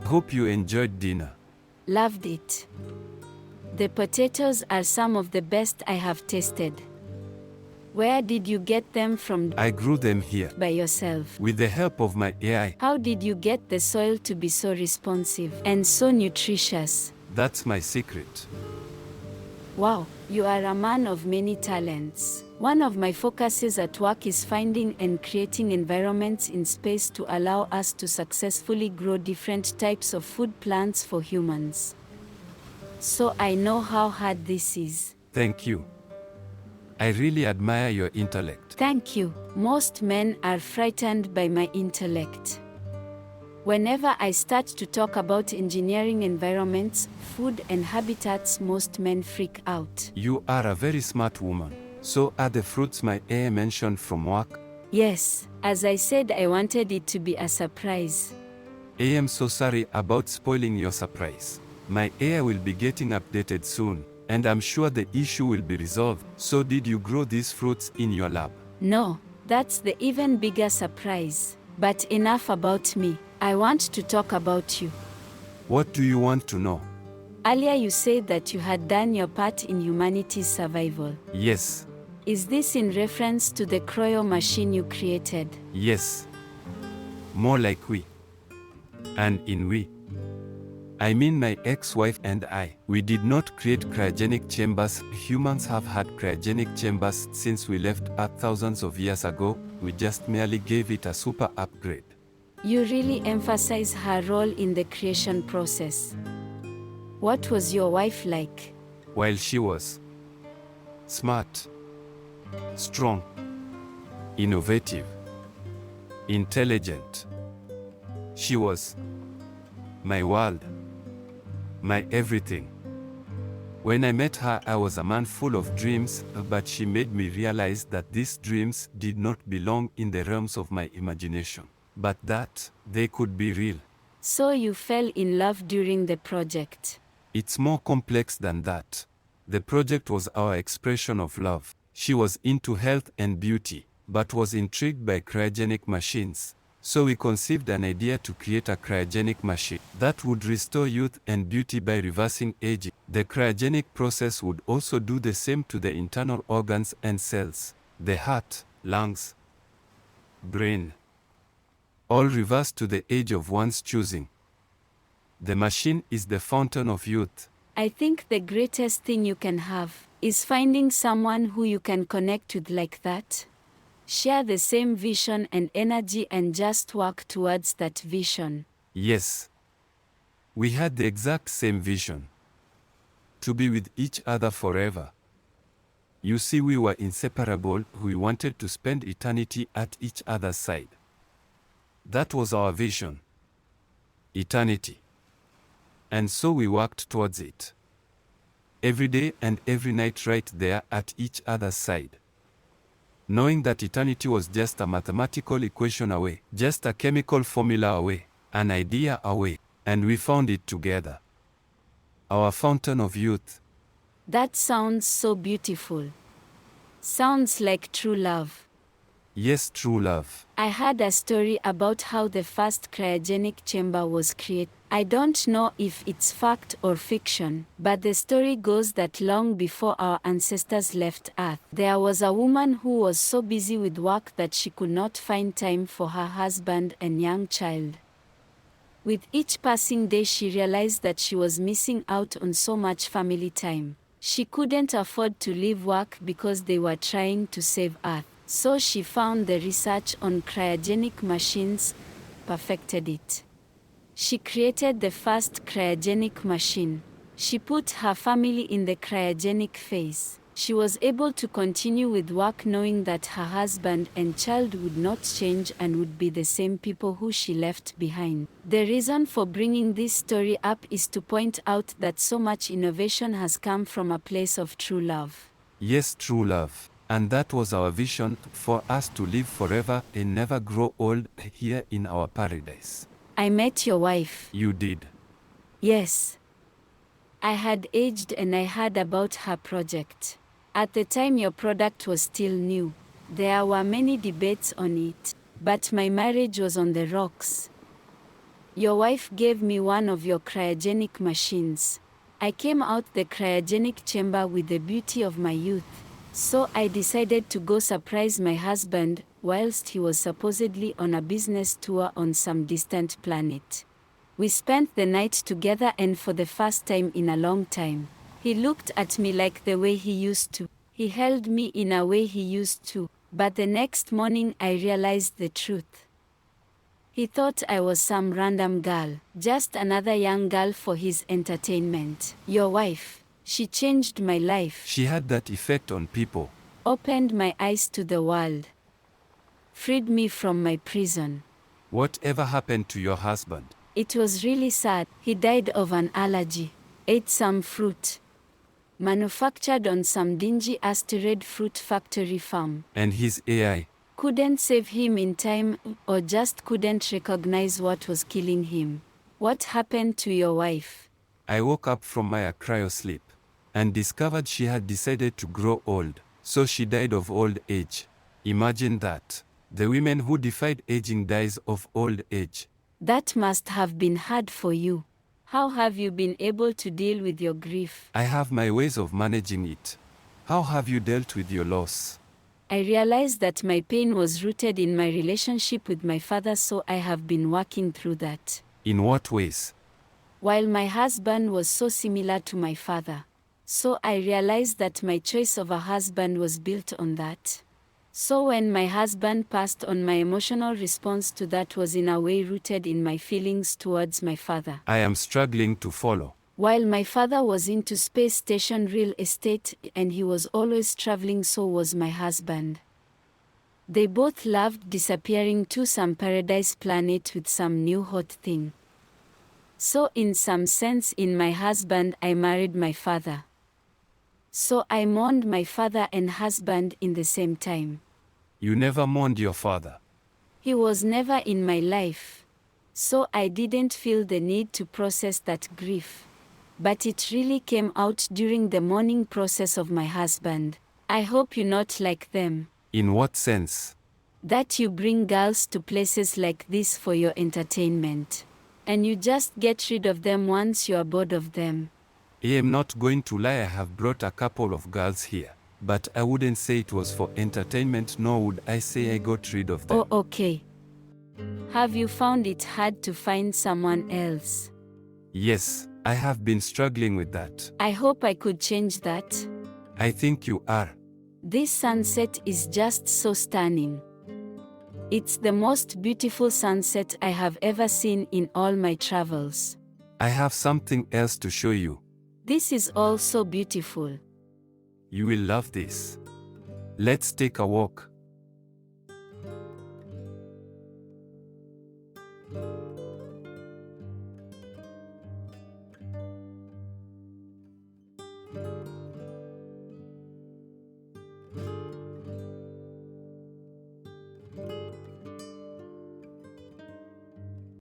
Hope you enjoyed dinner. Loved it. The potatoes are some of the best I have tasted. Where did you get them from? I grew them here. By yourself. With the help of my AI. How did you get the soil to be so responsive and so nutritious? That's my secret. Wow, you are a man of many talents. One of my focuses at work is finding and creating environments in space to allow us to successfully grow different types of food plants for humans. So I know how hard this is. Thank you. I really admire your intellect. Thank you. Most men are frightened by my intellect. Whenever I start to talk about engineering environments, food and habitats, most men freak out. You are a very smart woman. So are the fruits my AI mentioned from work? Yes, as I said, I wanted it to be a surprise. I am so sorry about spoiling your surprise. My AI will be getting updated soon, and I'm sure the issue will be resolved. So did you grow these fruits in your lab? No, that's the even bigger surprise. But enough about me. I want to talk about you. What do you want to know? Earlier you said that you had done your part in humanity's survival. Yes. Is this in reference to the cryo machine you created? Yes. More like we. And in we, I mean my ex-wife and I. We did not create cryogenic chambers. Humans have had cryogenic chambers since we left Earth thousands of years ago. We just merely gave it a super upgrade. You really emphasize her role in the creation process. What was your wife like? While she was smart, strong, innovative, intelligent, she was my world, my everything. When I met her, I was a man full of dreams, but she made me realize that these dreams did not belong in the realms of my imagination, but that they could be real. So you fell in love during the project? It's more complex than that. The project was our expression of love. She was into health and beauty, but was intrigued by cryogenic machines. So we conceived an idea to create a cryogenic machine that would restore youth and beauty by reversing aging. The cryogenic process would also do the same to the internal organs and cells, the heart, lungs, brain, all reversed to the age of one's choosing. The machine is the fountain of youth. I think the greatest thing you can have is finding someone who you can connect with like that. Share the same vision and energy and just work towards that vision. Yes. We had the exact same vision. To be with each other forever. You see, we were inseparable. We wanted to spend eternity at each other's side. That was our vision. Eternity. And so we worked towards it. Every day and every night right there at each other's side. Knowing that eternity was just a mathematical equation away, just a chemical formula away, an idea away, and we found it together. Our fountain of youth. That sounds so beautiful. Sounds like true love. Yes, true love. I heard a story about how the first cryogenic chamber was created. I don't know if it's fact or fiction, but the story goes that long before our ancestors left Earth, there was a woman who was so busy with work that she could not find time for her husband and young child. With each passing day, she realized that she was missing out on so much family time. She couldn't afford to leave work because they were trying to save Earth. So she found the research on cryogenic machines, perfected it. She created the first cryogenic machine. She put her family in the cryogenic phase. She was able to continue with work knowing that her husband and child would not change and would be the same people who she left behind. The reason for bringing this story up is to point out that so much innovation has come from a place of true love. Yes, true love. And that was our vision, for us to live forever and never grow old here in our paradise. I met your wife. You did. Yes. I had aged and I heard about her project. At the time your product was still new. There were many debates on it, but my marriage was on the rocks. Your wife gave me one of your cryogenic machines. I came out the cryogenic chamber with the beauty of my youth. So I decided to go surprise my husband, whilst he was supposedly on a business tour on some distant planet. We spent the night together, and for the first time in a long time, he looked at me like the way he used to. He held me in a way he used to, but the next morning I realized the truth. He thought I was some random girl, just another young girl for his entertainment. Your wife, she changed my life. She had that effect on people. Opened my eyes to the world. Freed me from my prison. Whatever happened to your husband? It was really sad. He died of an allergy. Ate some fruit. Manufactured on some dingy asteroid fruit factory farm. And his AI? Couldn't save him in time, or just couldn't recognize what was killing him. What happened to your wife? I woke up from my cryosleep and discovered she had decided to grow old, so she died of old age. Imagine that. The women who defied aging dies of old age. That must have been hard for you. How have you been able to deal with your grief? I have my ways of managing it. How have you dealt with your loss? I realized that my pain was rooted in my relationship with my father, so I have been working through that. In what ways? While my husband was so similar to my father, so I realized that my choice of a husband was built on that. So when my husband passed on, my emotional response to that was in a way rooted in my feelings towards my father. I am struggling to follow. While my father was into space station real estate and he was always traveling, so was my husband. They both loved disappearing to some paradise planet with some new hot thing. So in some sense, in my husband, I married my father. So I mourned my father and husband in the same time. You never mourned your father. He was never in my life. So I didn't feel the need to process that grief. But it really came out during the mourning process of my husband. I hope you're not like them. In what sense? That you bring girls to places like this for your entertainment. And you just get rid of them once you are bored of them. I am not going to lie, I have brought a couple of girls here. But I wouldn't say it was for entertainment, nor would I say I got rid of them. Oh, okay. Have you found it hard to find someone else? Yes, I have been struggling with that. I hope I could change that. I think you are. This sunset is just so stunning. It's the most beautiful sunset I have ever seen in all my travels. I have something else to show you. This is all so beautiful. You will love this. Let's take a walk.